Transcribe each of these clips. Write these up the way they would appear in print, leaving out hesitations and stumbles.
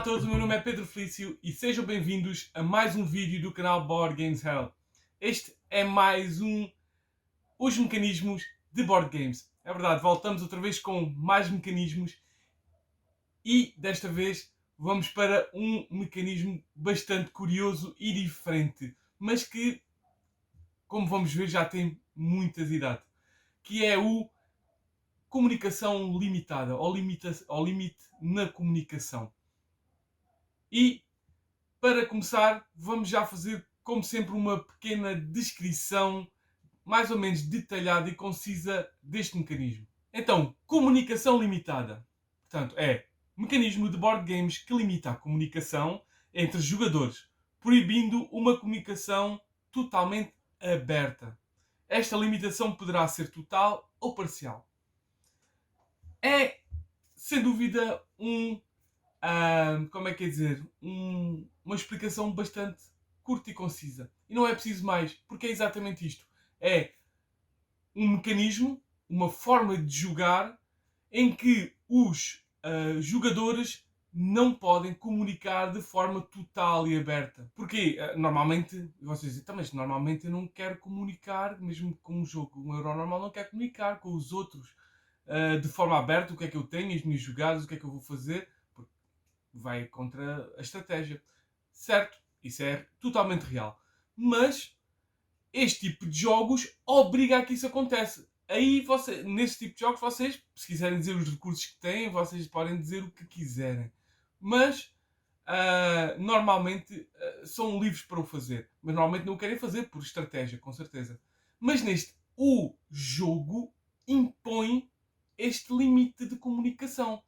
todos, o meu nome é Pedro Felício e sejam bem-vindos a mais um vídeo do canal Board Games Hell. Este é mais os mecanismos de board games. É verdade, voltamos outra vez com mais mecanismos e desta vez vamos para um mecanismo bastante curioso e diferente, mas que, como vamos ver, já tem muitas idades, que é o comunicação limitada, ou limite na comunicação. E, para começar, vamos já fazer, como sempre, uma pequena descrição mais ou menos detalhada e concisa deste mecanismo. Então, comunicação limitada. Portanto, é um mecanismo de board games que limita a comunicação entre jogadores, proibindo uma comunicação totalmente aberta. Esta limitação poderá ser total ou parcial. É, sem dúvida, como é que é dizer, uma explicação bastante curta e concisa. E não é preciso mais, porque é exatamente isto. É um mecanismo, uma forma de jogar em que os jogadores não podem comunicar de forma total e aberta. Porque normalmente, vocês dizem, mas normalmente eu não quero comunicar, mesmo com um jogo, um euro normal, não quero comunicar com os outros de forma aberta, o que é que eu tenho, as minhas jogadas, o que é que eu vou fazer, porque vai contra a estratégia. Certo, isso é totalmente real. Mas este tipo de jogos obriga a que isso aconteça. Aí, nesse tipo de jogos, vocês, se quiserem dizer os recursos que têm, vocês podem dizer o que quiserem. Mas, normalmente, são livres para o fazer. Mas normalmente não o querem fazer por estratégia, com certeza. Mas neste, o jogo impõe este limite de comunicação.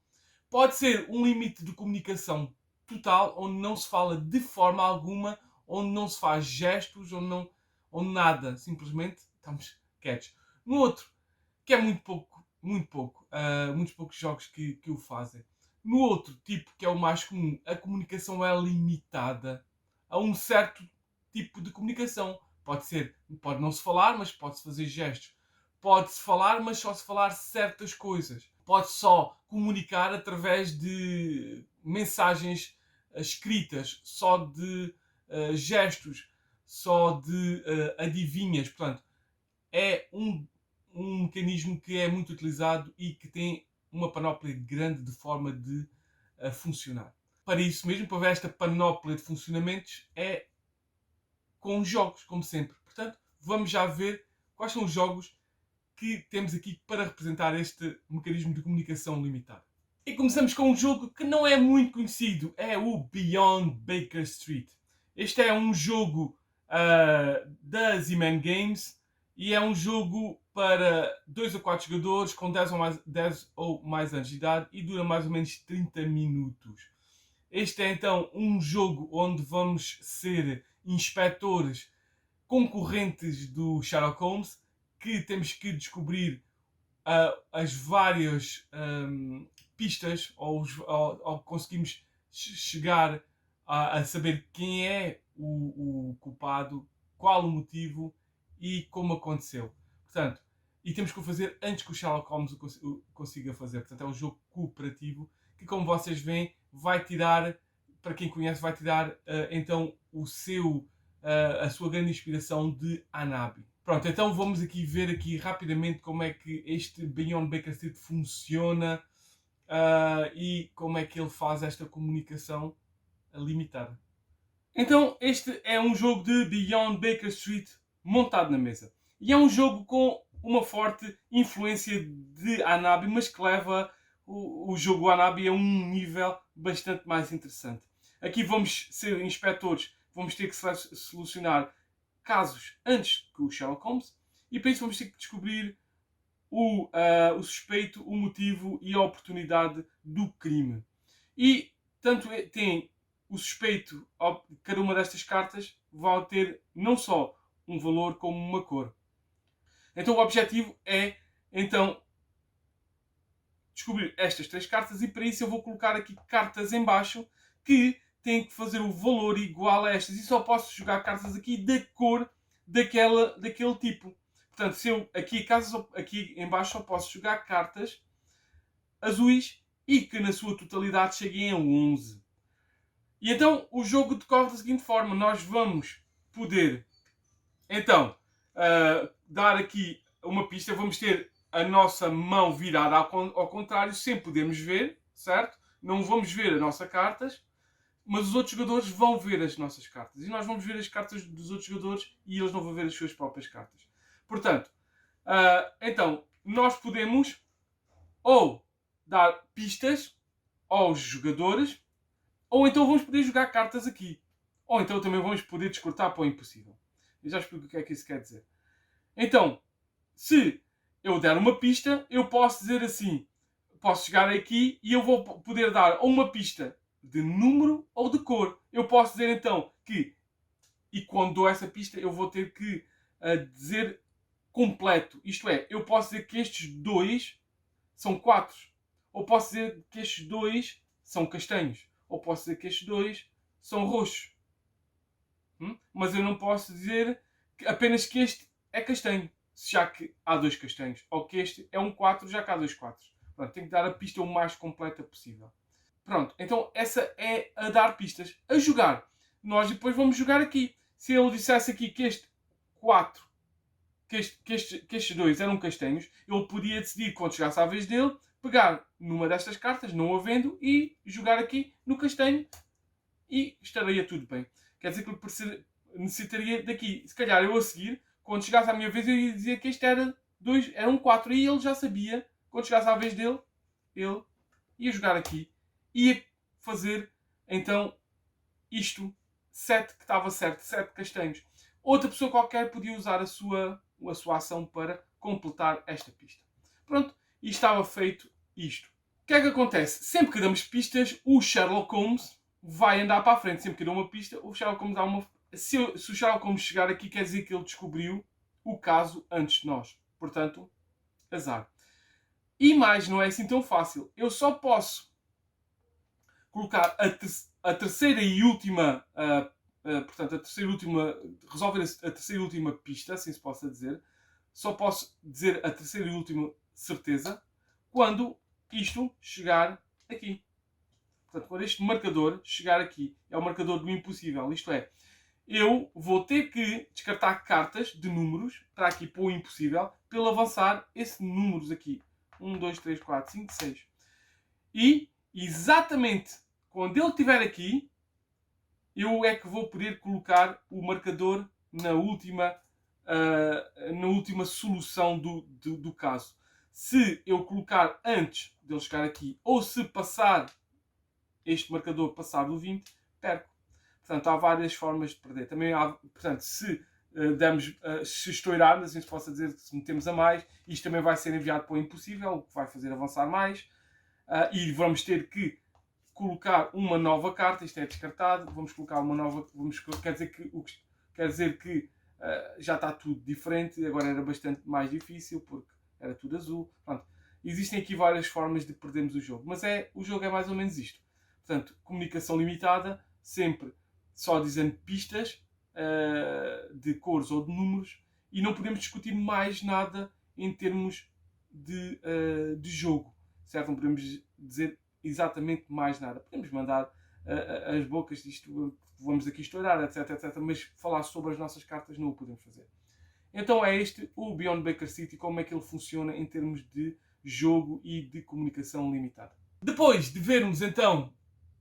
Pode ser um limite de comunicação total, onde não se fala de forma alguma, onde não se faz gestos, onde nada, simplesmente estamos quietos. No outro, que é muitos poucos jogos que o fazem. No outro tipo, que é o mais comum, a comunicação é limitada a um certo tipo de comunicação. Pode não se falar, mas pode-se fazer gestos. Pode-se falar, mas só se falar certas coisas. Pode só comunicar através de mensagens escritas, só de gestos, só de adivinhas. Portanto, é um mecanismo que é muito utilizado e que tem uma panóplia grande de forma de funcionar. Para isso mesmo, para ver esta panóplia de funcionamentos, é com jogos, como sempre. Portanto, vamos já ver quais são os jogos que temos aqui para representar este mecanismo de comunicação limitado. E começamos com um jogo que não é muito conhecido, é o Beyond Baker Street. Este é um jogo da Z-Man Games e é um jogo para 2 ou 4 jogadores com 10 ou mais anos de idade e dura mais ou menos 30 minutos. Este é então um jogo onde vamos ser inspectores concorrentes do Sherlock Holmes, que temos que descobrir as várias pistas ou conseguimos chegar a saber quem é o culpado, qual o motivo e como aconteceu. Portanto, e temos que o fazer antes que o Sherlock Holmes o consiga fazer. Portanto, é um jogo cooperativo que, como vocês veem, vai tirar, para quem conhece, vai tirar então a sua grande inspiração de Hanabi. Pronto, então vamos aqui ver aqui rapidamente como é que este Beyond Baker Street funciona e como é que ele faz esta comunicação limitada. Então este é um jogo de Beyond Baker Street montado na mesa. E é um jogo com uma forte influência de Hanabi, mas que leva o jogo Hanabi a um nível bastante mais interessante. Aqui vamos ser inspectores, vamos ter que solucionar casos antes que o Sherlock Holmes e para isso vamos ter que descobrir o suspeito, o motivo e a oportunidade do crime. E tanto tem o suspeito, cada uma destas cartas vai ter não só um valor como uma cor. Então o objetivo é então descobrir estas 3 cartas e para isso eu vou colocar aqui cartas em baixo que têm que fazer o valor igual a estas e só posso jogar cartas aqui da cor daquele tipo. Portanto, se eu aqui em baixo só posso jogar cartas azuis e que na sua totalidade cheguem a 11. E então o jogo decorre da seguinte forma: nós vamos poder então dar aqui uma pista, vamos ter a nossa mão virada ao contrário, sem podermos ver, certo? Não vamos ver as nossas cartas, mas os outros jogadores vão ver as nossas cartas. E nós vamos ver as cartas dos outros jogadores e eles não vão ver as suas próprias cartas. Portanto, então, nós podemos ou dar pistas aos jogadores, ou então vamos poder jogar cartas aqui. Ou então também vamos poder descortar para o impossível. Eu já explico o que é que isso quer dizer. Então, se eu der uma pista, eu posso dizer assim, posso chegar aqui e eu vou poder dar uma pista de número ou de cor. Eu posso dizer então que, e quando dou essa pista, eu vou ter que dizer completo. Isto é, eu posso dizer que estes dois são 4. Ou posso dizer que estes dois são castanhos. Ou posso dizer que estes dois são roxos. Mas eu não posso dizer apenas que este é castanho, já que há 2 castanhos. Ou que este é um 4, já que há 2 4. Pronto, tenho que dar a pista o mais completa possível. Pronto, então essa é a dar pistas. A jogar, nós depois vamos jogar aqui. Se ele dissesse aqui que este 4, que estes dois eram castanhos, ele podia decidir, quando chegasse à vez dele, pegar numa destas cartas, não havendo, e jogar aqui no castanho e estaria tudo bem. Quer dizer que ele necessitaria daqui. Se calhar eu a seguir, quando chegasse à minha vez, eu ia dizer que este era um 4 e ele já sabia, quando chegasse à vez dele, ele ia jogar aqui. Ia fazer então isto, 7 que estava certo, 7 castanhos. Outra pessoa qualquer podia usar a sua ação para completar esta pista. Pronto, e estava feito isto. O que é que acontece? Sempre que damos pistas, o Sherlock Holmes vai andar para a frente. Sempre que dá uma pista, o Sherlock Holmes dá uma... Se o Sherlock Holmes chegar aqui, quer dizer que ele descobriu o caso antes de nós. Portanto, azar. E mais, não é assim tão fácil. Eu só posso colocar a terceira e última... portanto, a terceira e última... Resolver a terceira e última pista, assim se possa dizer. Só posso dizer a terceira e última certeza quando isto chegar aqui. Portanto, quando este marcador chegar aqui, é o marcador do impossível. Isto é, eu vou ter que descartar cartas de números para aqui para o impossível, para ele avançar esses números aqui. 1, 2, 3, 4, 5, 6. E, exatamente quando ele estiver aqui, eu é que vou poder colocar o marcador na última solução do caso. Se eu colocar antes dele chegar aqui, ou se passar este marcador passar do 20, perco. Portanto, há várias formas de perder. Também há, portanto, se se estourar, assim se possa dizer, se metemos a mais, isto também vai ser enviado para o impossível, o que vai fazer avançar mais. E vamos ter que colocar uma nova carta, isto é descartado, vamos colocar uma nova, quer dizer que já está tudo diferente, agora era bastante mais difícil, porque era tudo azul. Pronto. Existem aqui várias formas de perdermos o jogo, mas o jogo é mais ou menos isto. Portanto, comunicação limitada, sempre só dizendo pistas de cores ou de números, e não podemos discutir mais nada em termos de jogo, certo? Não podemos dizer exatamente mais nada. Podemos mandar as bocas disto, vamos aqui estourar, etc, etc, mas falar sobre as nossas cartas não o podemos fazer. Então é este o Beyond Baker City, como é que ele funciona em termos de jogo e de comunicação limitada. Depois de vermos então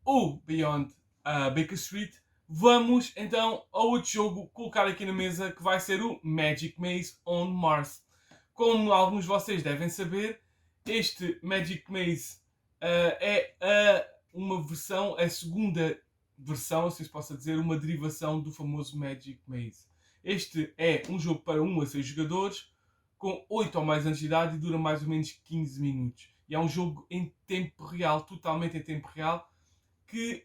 o Beyond Baker Street, vamos então ao outro jogo colocar aqui na mesa, que vai ser o Magic Maze on Mars. Como alguns de vocês devem saber, este Magic Maze uma versão, a segunda versão, assim se possa dizer, uma derivação do famoso Magic Maze. Este é um jogo para 1 a 6 jogadores, com 8 ou mais anos de idade, e dura mais ou menos 15 minutos. E é um jogo em tempo real, totalmente em tempo real, que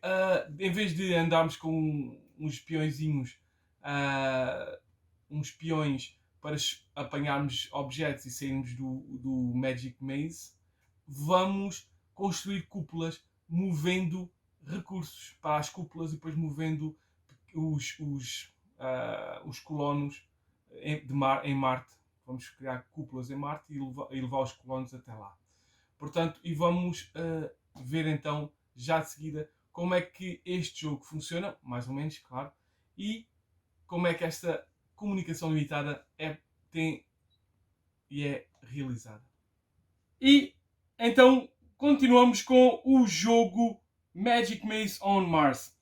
em vez de andarmos com uns peõezinhos, uns peões para apanharmos objetos e sairmos do Magic Maze, vamos construir cúpulas movendo recursos para as cúpulas e depois movendo os colonos em Marte. Vamos criar cúpulas em Marte e levar os colonos até lá. Portanto, e vamos ver então, já de seguida, como é que este jogo funciona, mais ou menos, claro, e como é que esta comunicação limitada é realizada. E então continuamos com o jogo Magic Maze on Mars.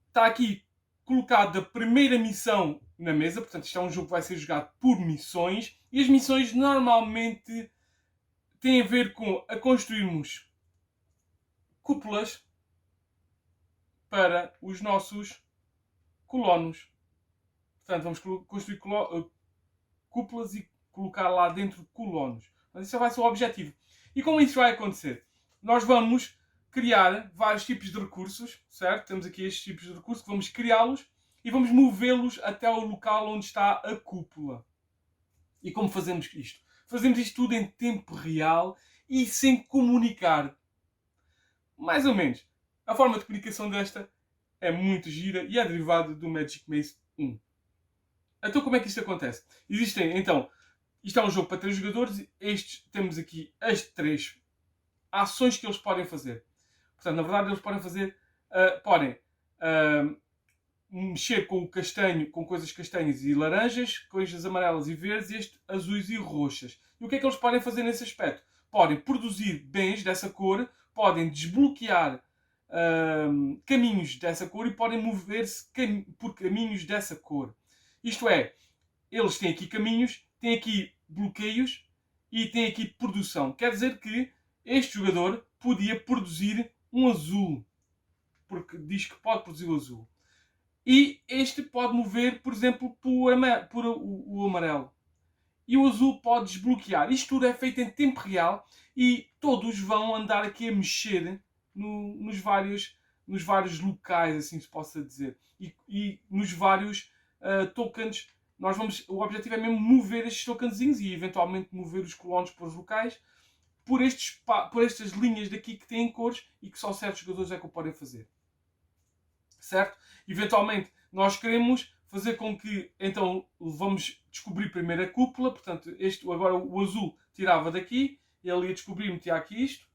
Está aqui colocado a primeira missão na mesa, portanto isto é um jogo que vai ser jogado por missões, e as missões normalmente têm a ver com a construirmos cúpulas para os nossos colonos. Portanto, vamos construir cúpulas e colocar lá dentro colonos. Mas isso vai ser o objetivo. E como isso vai acontecer? Nós vamos criar vários tipos de recursos, certo? Temos aqui estes tipos de recursos que vamos criá-los e vamos movê-los até o local onde está a cúpula. E como fazemos isto? Fazemos isto tudo em tempo real e sem comunicar. Mais ou menos. A forma de comunicação desta é muito gira e é derivada do Magic Maze 1. Então como é que isto acontece? Existem, então, isto é um jogo para 3 jogadores. Temos aqui as 3 ações que eles podem fazer. Portanto, na verdade, eles podem fazer, podem mexer com o castanho, com coisas castanhas e laranjas, coisas amarelas e verdes, e azuis e roxas. E o que é que eles podem fazer nesse aspecto? Podem produzir bens dessa cor, podem desbloquear caminhos dessa cor e podem mover-se por caminhos dessa cor. Isto é, eles têm aqui caminhos, têm aqui bloqueios e têm aqui produção. Quer dizer que este jogador podia produzir um azul, porque diz que pode produzir o azul. E este pode mover, por exemplo, por o amarelo. E o azul pode desbloquear. Isto tudo é feito em tempo real e todos vão andar aqui a mexer nos vários locais, assim se possa dizer. E nos vários tokens. O objetivo é mesmo mover estes tokenzinhos e eventualmente mover os colonos para os locais por estas linhas daqui que têm cores e que só certos jogadores é que o podem fazer. Certo? Eventualmente nós queremos fazer com que, então, vamos descobrir primeiro a cúpula. Portanto, agora o azul tirava daqui, ele ia descobrir, metia aqui isto.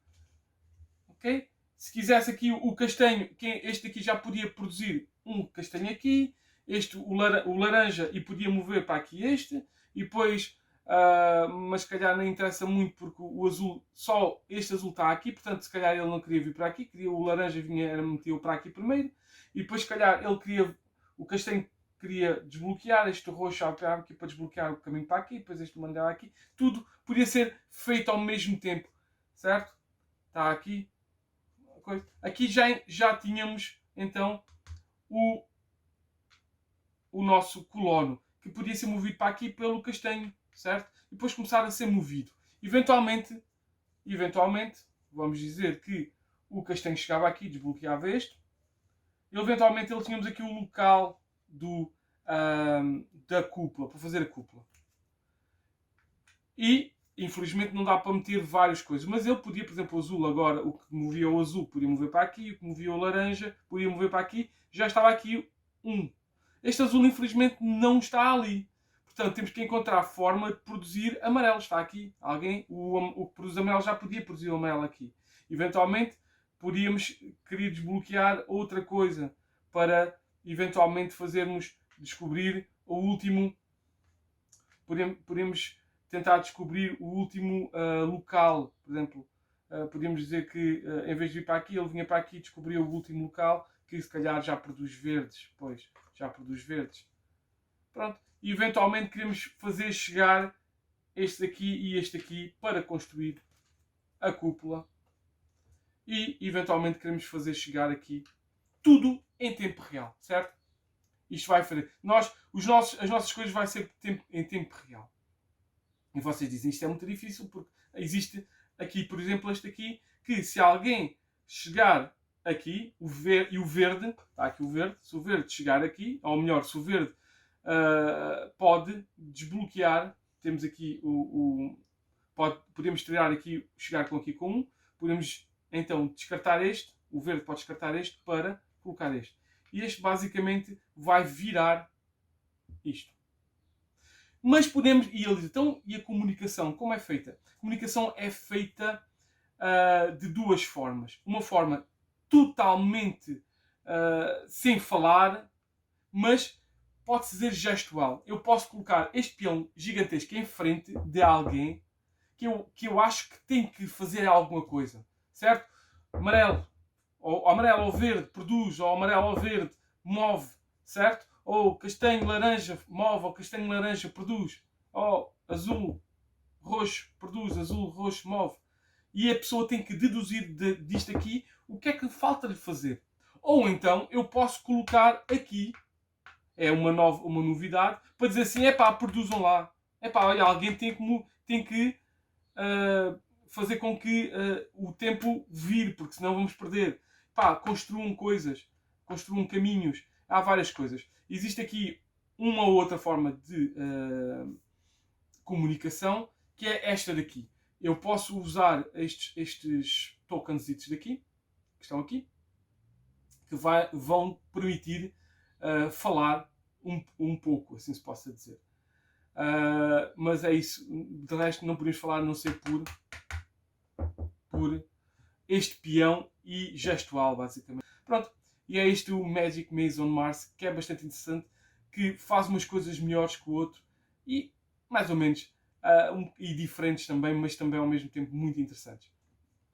Ok? Se quisesse aqui o castanho, este aqui já podia produzir um castanho aqui, o laranja, e podia mover para aqui este, e depois, mas se calhar não interessa muito porque o azul, só este azul está aqui, portanto se calhar ele não queria vir para aqui, queria o laranja, metia-o para aqui primeiro, e depois se calhar o castanho queria desbloquear, este roxo aqui para desbloquear o caminho para aqui, depois este mandar aqui, tudo podia ser feito ao mesmo tempo, certo? Está aqui. Aqui já tínhamos então o nosso colono, que podia ser movido para aqui pelo castanho, certo? E depois começar a ser movido. Eventualmente, vamos dizer que o castanho chegava aqui, desbloqueava este. Eventualmente tínhamos aqui o local da cúpula, para fazer a cúpula. E infelizmente não dá para meter várias coisas, mas ele podia, por exemplo, o azul agora, o que movia o azul podia mover para aqui, o que movia o laranja podia mover para aqui, já estava aqui um. Este azul infelizmente não está ali. Portanto, temos que encontrar a forma de produzir amarelo. Está aqui alguém, o que produz amarelo já podia produzir o amarelo aqui. Eventualmente, querer desbloquear outra coisa para eventualmente descobrir o último. Podemos tentar descobrir o último local. Por exemplo, podíamos dizer que em vez de ir para aqui, ele vinha para aqui e descobria o último local, que se calhar já produz verdes. Pois, já produz verdes. Pronto. E eventualmente queremos fazer chegar este aqui e este aqui para construir a cúpula. E eventualmente queremos fazer chegar aqui tudo em tempo real, certo? Isto vai fazer. As nossas coisas vão ser em tempo real. E vocês dizem, isto é muito difícil porque existe aqui, por exemplo, este aqui, que se alguém chegar aqui, o verde, está aqui o verde, se o verde chegar aqui, ou melhor, se o verde pode desbloquear, temos aqui podemos tirar aqui, chegar aqui com um, podemos então descartar este, o verde pode descartar este para colocar este. E este basicamente vai virar isto. Mas podemos, e ele diz, então, e a comunicação, como é feita? A comunicação é feita de duas formas. Uma forma totalmente sem falar, mas pode-se dizer gestual. Eu posso colocar este peão gigantesco em frente de alguém que eu acho que tem que fazer alguma coisa, certo? Amarelo ou verde produz, ou amarelo ou verde move, certo? Ou castanho laranja move, ou castanho laranja produz, ou azul roxo produz, azul roxo move. E a pessoa tem que deduzir disto aqui o que é que falta-lhe fazer. Ou então eu posso colocar aqui, é uma novidade, para dizer assim, produzam lá. Olha, alguém tem que fazer com que o tempo vire, porque senão vamos perder. Construam coisas, construam caminhos, há várias coisas. Existe aqui uma ou outra forma de comunicação, que é esta daqui. Eu posso usar estes tokens daqui, que estão aqui, que vão permitir falar um pouco, assim se possa dizer. Mas é isso. De resto, não podemos falar a não ser por este peão e gestual, basicamente. Pronto. E é isto o Magic Maze on Mars, que é bastante interessante, que faz umas coisas melhores que o outro e mais ou menos e diferentes também, mas também ao mesmo tempo muito interessantes.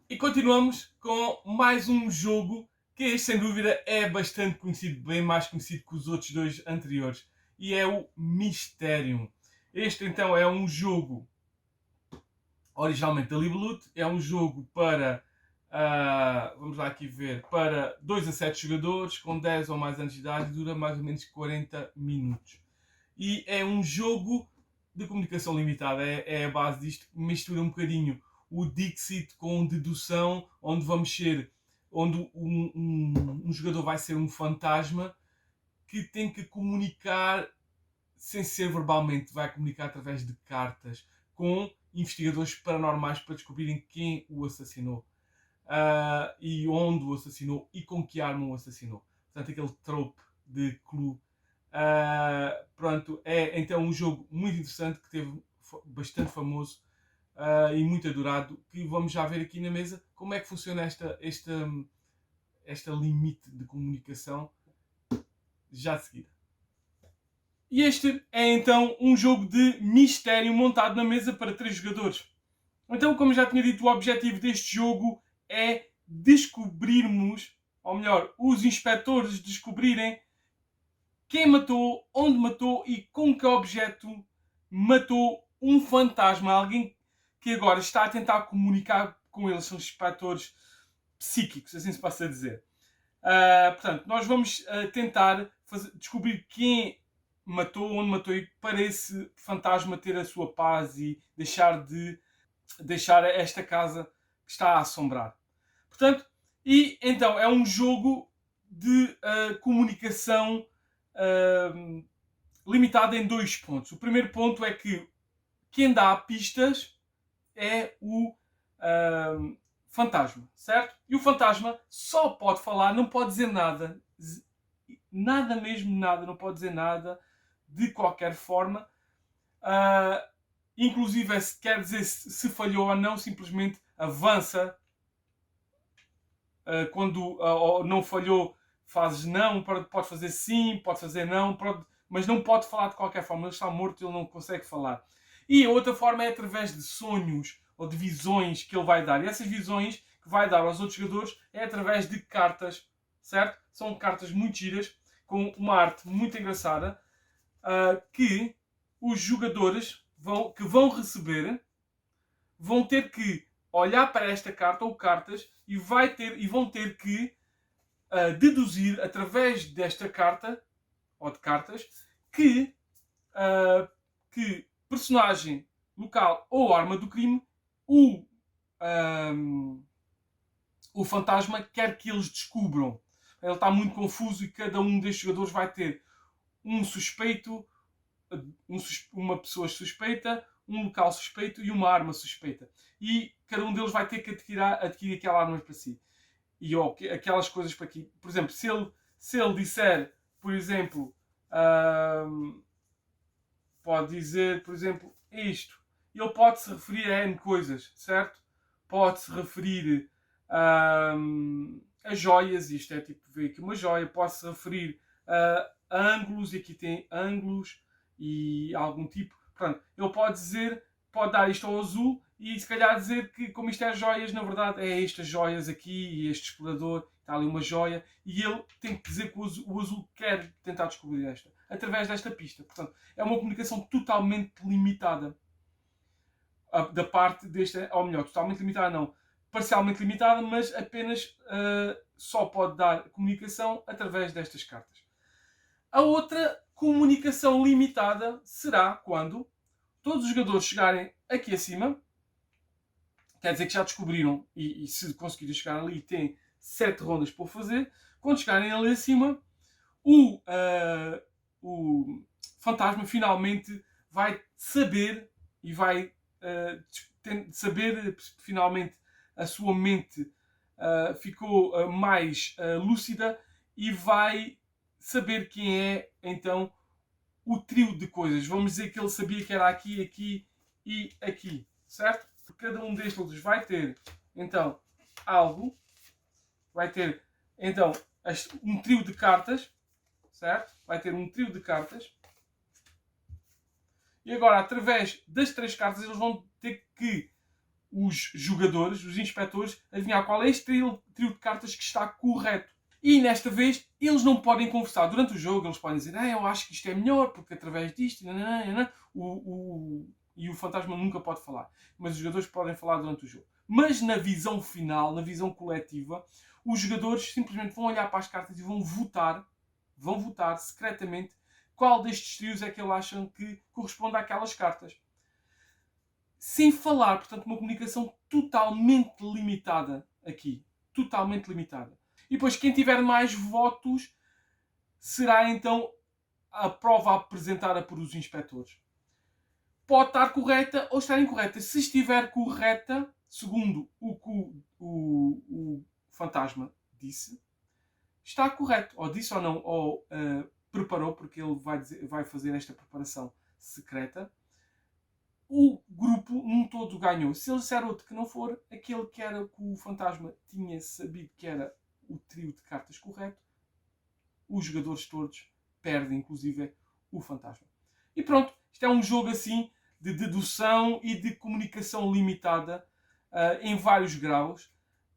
E continuamos com mais um jogo que este, sem dúvida, é bastante conhecido, bem mais conhecido que os outros dois anteriores, e é o Mysterium. Este então é um jogo originalmente da Libelute, é um jogo para vamos lá aqui ver, para 2 a 7 jogadores com 10 ou mais anos de idade, dura mais ou menos 40 minutos. E é um jogo de comunicação limitada, é a base disto, mistura um bocadinho o Dixit com dedução, onde onde um jogador vai ser um fantasma que tem que comunicar sem ser verbalmente, vai comunicar através de cartas com investigadores paranormais para descobrirem quem o assassinou. E onde o assassinou e com que arma o assassinou. Portanto, aquele trope de Clue. Pronto, é então um jogo muito interessante que teve bastante famoso e muito adorado, que vamos já ver aqui na mesa como é que funciona esta limite de comunicação já de seguida. E este é então um jogo de mistério montado na mesa para 3 jogadores. Então, como já tinha dito, o objetivo deste jogo é descobrirmos, ou melhor, os inspectores descobrirem quem matou, onde matou e com que objeto matou um fantasma. Alguém que agora está a tentar comunicar com eles. São inspectores psíquicos, assim se passa a dizer. Portanto, nós vamos tentar descobrir quem matou, onde matou e para esse fantasma ter a sua paz e deixar esta casa que está a assombrar. Portanto, e então é um jogo de comunicação limitado em 2 pontos. O primeiro ponto é que quem dá pistas é o fantasma, certo? E o fantasma só pode falar, não pode dizer nada. Nada mesmo, nada, não pode dizer nada de qualquer forma. Inclusive, se quer dizer se falhou ou não, simplesmente avança. Quando não falhou, fazes não, pode fazer sim, pode fazer não, mas não pode falar de qualquer forma. Ele está morto e ele não consegue falar. E a outra forma é através de sonhos ou de visões que ele vai dar. E essas visões que vai dar aos outros jogadores é através de cartas, certo? São cartas muito giras, com uma arte muito engraçada, que os jogadores que vão receber vão ter que olhar para esta carta ou cartas e vão ter que deduzir através desta carta ou de cartas que personagem local ou arma do crime o fantasma quer que eles descubram. Ele está muito confuso e cada um destes jogadores vai ter um suspeito, uma pessoa suspeita, um local suspeito e uma arma suspeita. E cada um deles vai ter que adquirir aquela arma para si. E aquelas coisas para aqui. Por exemplo, se ele disser, por exemplo, pode dizer, por exemplo, isto. Ele pode se referir a N coisas, certo? Pode se referir as joias, isto é tipo, ver aqui uma joia, posso referir a ângulos, e aqui tem ângulos e algum tipo. Portanto, ele pode dizer, pode dar isto ao azul e se calhar dizer que, como isto é joias, na verdade é estas joias aqui e este explorador, está ali uma joia, e ele tem que dizer que o azul quer tentar descobrir esta, através desta pista. Portanto, é uma comunicação totalmente limitada da parte desta, ou melhor, totalmente limitada não, parcialmente limitada, mas apenas só pode dar comunicação através destas cartas. A outra comunicação limitada será quando todos os jogadores chegarem aqui acima, quer dizer que já descobriram, e se conseguirem chegar ali, têm 7 rondas para fazer. Quando chegarem ali acima, o fantasma finalmente vai saber e vai saber, finalmente a sua mente ficou mais lúcida e vai saber quem é então o trio de coisas. Vamos dizer que ele sabia que era aqui, aqui e aqui, certo? Cada um destes vai ter então algo, vai ter então um trio de cartas, certo? Vai ter um trio de cartas. E agora, através das 3 cartas, eles vão ter que, os jogadores, os inspectores, adivinhar qual é este trio de cartas que está correto. E nesta vez, eles não podem conversar. Durante o jogo, eles podem dizer, eu acho que isto é melhor, porque através disto, e o fantasma nunca pode falar. Mas os jogadores podem falar durante o jogo. Mas na visão final, na visão coletiva, os jogadores simplesmente vão olhar para as cartas e vão votar secretamente qual destes trios é que eles acham que corresponde àquelas cartas. Sem falar, portanto, uma comunicação totalmente limitada aqui. Totalmente limitada. E depois, quem tiver mais votos será então a prova apresentada por os inspectores. Pode estar correta ou estar incorreta. Se estiver correta, segundo o que o fantasma disse, está correto. Ou disse ou não, ou preparou, porque ele vai fazer esta preparação secreta. O grupo num todo ganhou. Se ele disser outro que não for, aquele que era que o fantasma tinha sabido que era o trio de cartas correto, os jogadores todos perdem, inclusive o fantasma. E pronto, isto é um jogo assim de dedução e de comunicação limitada em vários graus,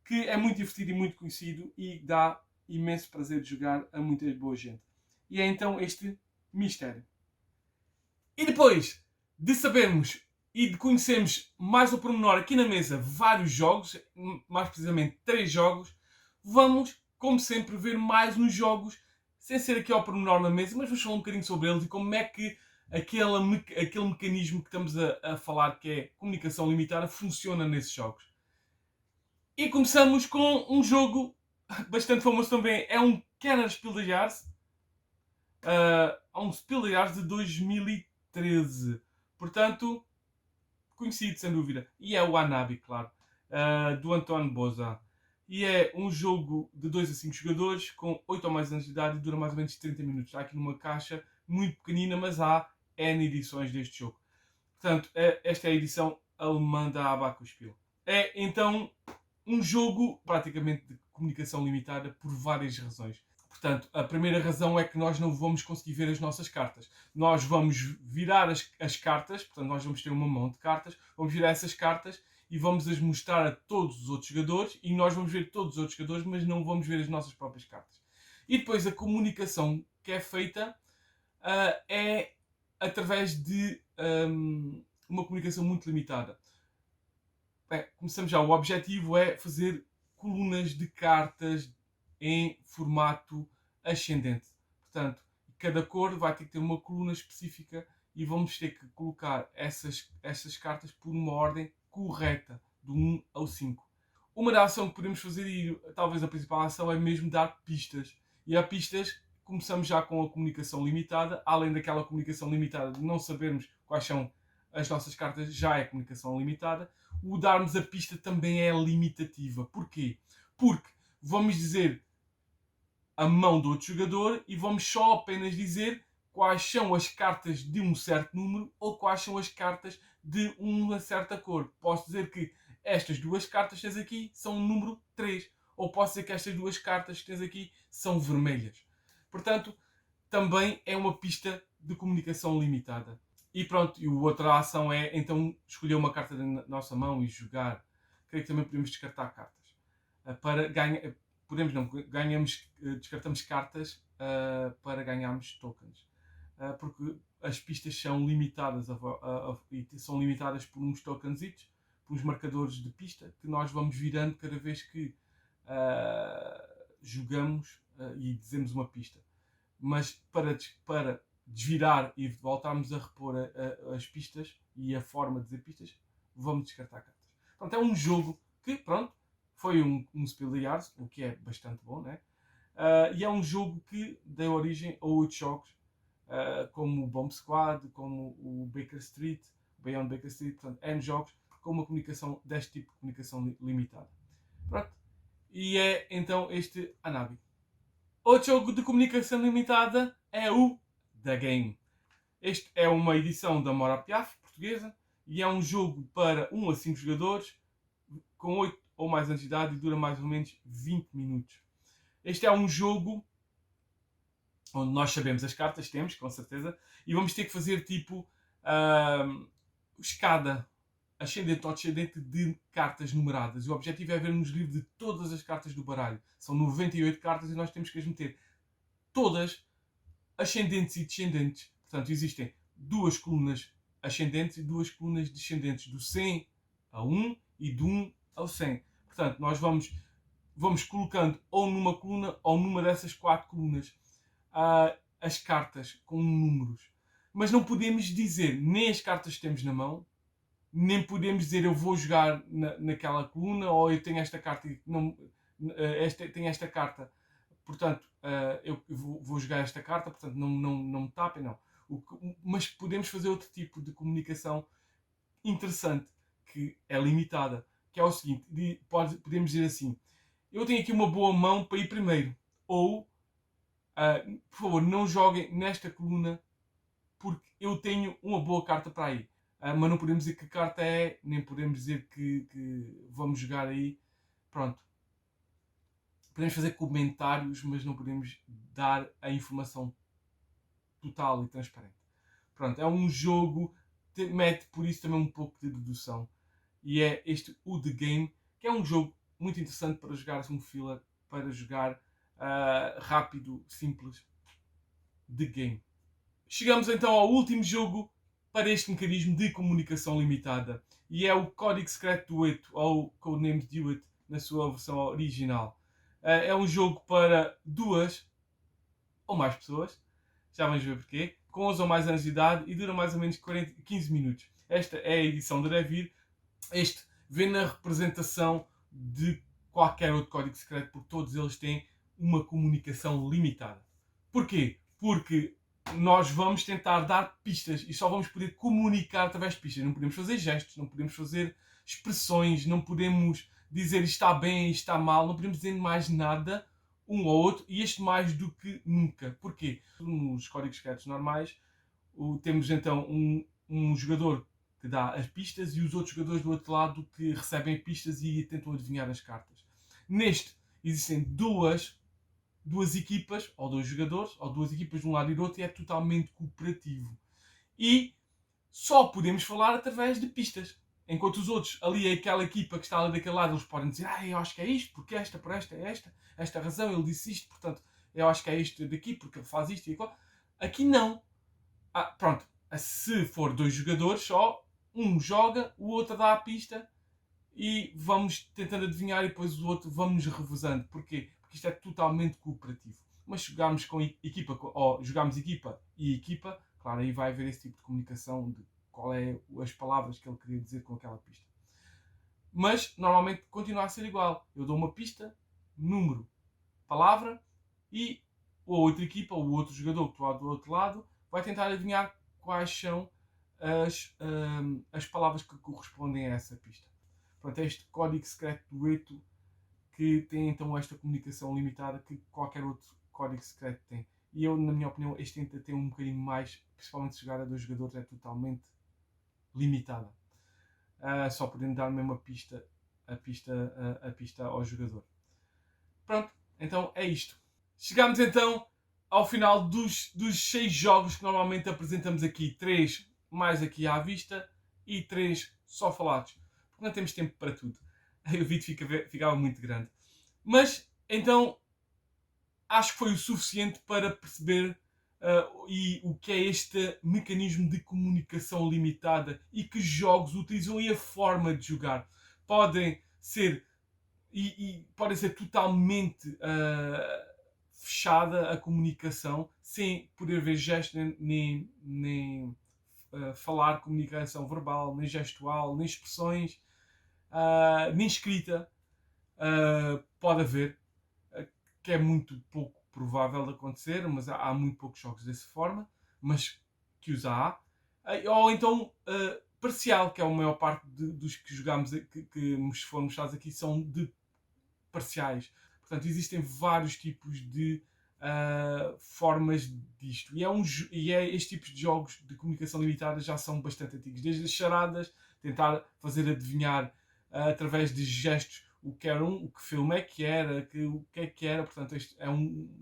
que é muito divertido e muito conhecido e dá imenso prazer de jogar a muita boa gente. E é então este mistério. E depois de sabermos e de conhecermos mais ao pormenor aqui na mesa vários jogos, mais precisamente 3 jogos, vamos, como sempre, ver mais uns jogos, sem ser aqui ao pormenor na mesa, mas vamos falar um bocadinho sobre eles e como é que aquele mecanismo que estamos a falar, que é comunicação limitada, funciona nesses jogos. E começamos com um jogo bastante famoso também, é um Kenner Spiel des Jahres, um Spiel des Jahres de 2013. Portanto, conhecido sem dúvida. E é o Anabi, claro, do Antoine Boza. E é um jogo de 2 a 5 jogadores, com 8 ou mais anos de idade e dura mais ou menos 30 minutos. Está aqui numa caixa muito pequenina, mas há N edições deste jogo. Portanto, esta é a edição alemã da Abacus Spiel. É então um jogo praticamente de comunicação limitada por várias razões. Portanto, a primeira razão é que nós não vamos conseguir ver as nossas cartas. Nós vamos virar as cartas, portanto nós vamos ter uma mão de cartas, vamos virar essas cartas e vamos as mostrar a todos os outros jogadores e nós vamos ver todos os outros jogadores, mas não vamos ver as nossas próprias cartas. E depois a comunicação que é feita é através de uma comunicação muito limitada. Começamos já. O objetivo é fazer colunas de cartas em formato ascendente. Portanto, cada cor vai ter que ter uma coluna específica e vamos ter que colocar essas cartas por uma ordem correta, do 1 ao 5. Uma ação que podemos fazer, e talvez a principal ação, é mesmo dar pistas. E a pistas começamos já com a comunicação limitada, além daquela comunicação limitada de não sabermos quais são as nossas cartas, já é comunicação limitada. O darmos a pista também é limitativa. Porquê? Porque vamos dizer a mão do outro jogador e vamos só apenas dizer quais são as cartas de um certo número ou quais são as cartas de uma certa cor. Posso dizer que estas 2 cartas aqui são o número 3. ou posso dizer que estas duas cartas que tens aqui são vermelhas. Portanto, também é uma pista de comunicação limitada. E pronto, e a outra ação é então escolher uma carta da nossa mão e jogar. Creio que também podemos descartar cartas. Para ganhar, podemos não, ganhamos, descartamos cartas para ganharmos tokens. Porque as pistas são limitadas e são limitadas por uns tokens, por uns marcadores de pista que nós vamos virando cada vez que jogamos e dizemos uma pista. Mas para desvirar e voltarmos a repor as pistas e a forma de dizer pistas, vamos descartar cartas. Portanto, é um jogo que, pronto, foi um Spiel des Jahres, o que é bastante bom, né? E é um jogo que deu origem a outros jogos, como o Bomb Squad, como o Baker Street, Beyond Baker Street, portanto, N jogos com uma comunicação deste tipo de comunicação limitada. Pronto. E é então este Anabi. Outro jogo de comunicação limitada é o The Game. Este é uma edição da Mora Piaf, portuguesa, e é um jogo para 1 a 5 jogadores, com 8 ou mais anos de idade e dura mais ou menos 20 minutos. Este é um jogo onde nós sabemos as cartas, temos, com certeza, e vamos ter que fazer tipo escada ascendente ou descendente de cartas numeradas. O objetivo é vermos livro de todas as cartas do baralho. São 98 cartas e nós temos que as meter todas ascendentes e descendentes. Portanto, existem duas colunas ascendentes e duas colunas descendentes, do 100 a 1 e do 1 ao 100. Portanto, nós vamos colocando ou numa coluna ou numa dessas 4 colunas as cartas com números. Mas não podemos dizer nem as cartas que temos na mão, nem podemos dizer eu vou jogar naquela coluna ou eu tenho esta carta e não, tenho esta carta, portanto eu vou jogar esta carta, portanto não me tapem, não. Mas podemos fazer outro tipo de comunicação interessante, que é limitada, que é o seguinte, podemos dizer assim, eu tenho aqui uma boa mão para ir primeiro, ou por favor não joguem nesta coluna porque eu tenho uma boa carta para aí. Mas não podemos dizer que carta é, nem podemos dizer que vamos jogar aí. Pronto. Podemos fazer comentários, mas não podemos dar a informação total e transparente. Pronto, é um jogo que mete por isso também um pouco de dedução. E é este o The Game, que é um jogo muito interessante para jogar um filler, para jogar rápido, simples. The Game. Chegamos então ao último jogo para este mecanismo de comunicação limitada. E é o Código Secreto Dueto, ou Codenames Duet, na sua versão original. É um jogo para 2 ou mais pessoas, já vamos ver porquê, com 11 ou mais anos de idade e dura mais ou menos 15 minutos. Esta é a edição de Revir. Este vem na representação de qualquer outro código secreto, porque todos eles têm uma comunicação limitada. Porquê? Porque nós vamos tentar dar pistas e só vamos poder comunicar através de pistas. Não podemos fazer gestos, não podemos fazer expressões, não podemos dizer isto está bem, isto está mal, não podemos dizer mais nada um ao outro, e este mais do que nunca. Porquê? Nos códigos secretos normais temos então um jogador que dá as pistas e os outros jogadores do outro lado que recebem pistas e tentam adivinhar as cartas. Neste existem duas equipas, ou 2 jogadores, ou 2 equipas de um lado e do outro, e é totalmente cooperativo. E só podemos falar através de pistas. Enquanto os outros, ali aquela equipa que está ali daquele lado, eles podem dizer eu acho que é isto, porque esta, por esta razão, ele disse isto, portanto, eu acho que é isto daqui, porque ele faz isto e aquilo. Aqui não. Pronto, se for 2 jogadores só, um joga, o outro dá a pista e vamos tentando adivinhar e depois o outro vamos revezando. Porquê? Porque isto é totalmente cooperativo. Mas se jogarmos com equipa, ou jogarmos equipa e equipa, claro, aí vai haver esse tipo de comunicação de qual é as palavras que ele queria dizer com aquela pista. Mas normalmente continua a ser igual. Eu dou uma pista, número, palavra, e a outra equipa, ou o outro jogador que está do outro lado, vai tentar adivinhar quais são as palavras que correspondem a essa pista. Portanto, é este código secreto dueto que tem então esta comunicação limitada que qualquer outro código secreto tem. E eu, na minha opinião, este tenta ter um bocadinho mais, principalmente se jogar a 2 jogadores, é totalmente limitada. Só podendo dar mesmo a pista ao jogador. Pronto, então é isto. Chegamos então ao final dos 6 jogos que normalmente apresentamos aqui. 3 mais aqui à vista e 3 só falados. Porque não temos tempo para tudo. Aí o vídeo ficava muito grande. Mas, então, acho que foi o suficiente para perceber e o que é este mecanismo de comunicação limitada e que jogos utilizam e a forma de jogar. Podem ser podem ser totalmente fechada a comunicação sem poder ver gestos nem falar comunicação verbal, nem gestual, nem expressões, nem escrita. Pode haver, que é muito pouco provável de acontecer, mas há muito poucos jogos dessa forma, mas que os há. Ou então parcial, que é a maior parte dos que jogamos, que nos foram mostrados aqui, são de parciais. Portanto, existem vários tipos de formas disto. Este tipo de jogos de comunicação limitada já são bastante antigos. Desde as charadas, tentar fazer adivinhar através de gestos o que era o que filme é que era, o que é que era. Portanto, este é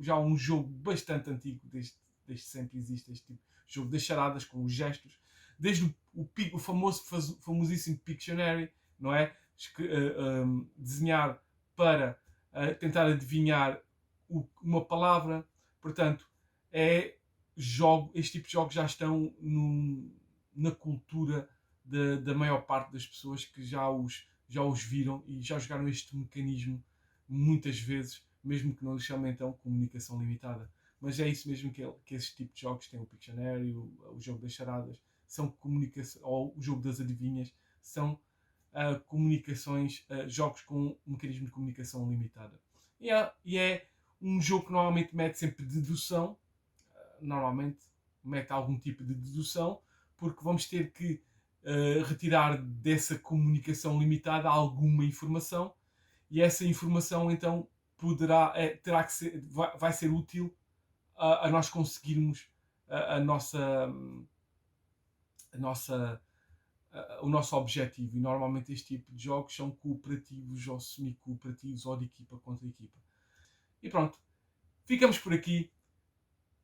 já um jogo bastante antigo, desde sempre existe este tipo de jogo das charadas com os gestos. Desde o famosíssimo Pictionary, não é? Desenhar para tentar adivinhar uma palavra. Portanto, este tipo de jogos já estão na cultura da maior parte das pessoas que já os viram e já jogaram este mecanismo muitas vezes, mesmo que não lhe chamem então comunicação limitada. Mas é isso mesmo que esse tipo de jogos tem. O Pictionary, o jogo das charadas, são comunicação, ou o jogo das adivinhas, são comunicações, jogos com um mecanismo de comunicação limitada. E é um jogo que normalmente mete sempre dedução, normalmente mete algum tipo de dedução, porque vamos ter que retirar dessa comunicação limitada alguma informação, e essa informação então terá que ser, vai ser útil a nós conseguirmos a nossa o nosso objetivo. E normalmente este tipo de jogos são cooperativos ou semi-cooperativos ou de equipa contra equipa. E pronto, ficamos por aqui.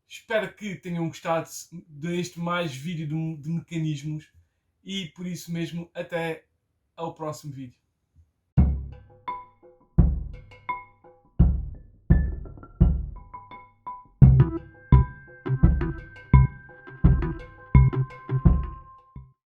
Espero que tenham gostado deste mais vídeo de mecanismos e por isso mesmo até ao próximo vídeo.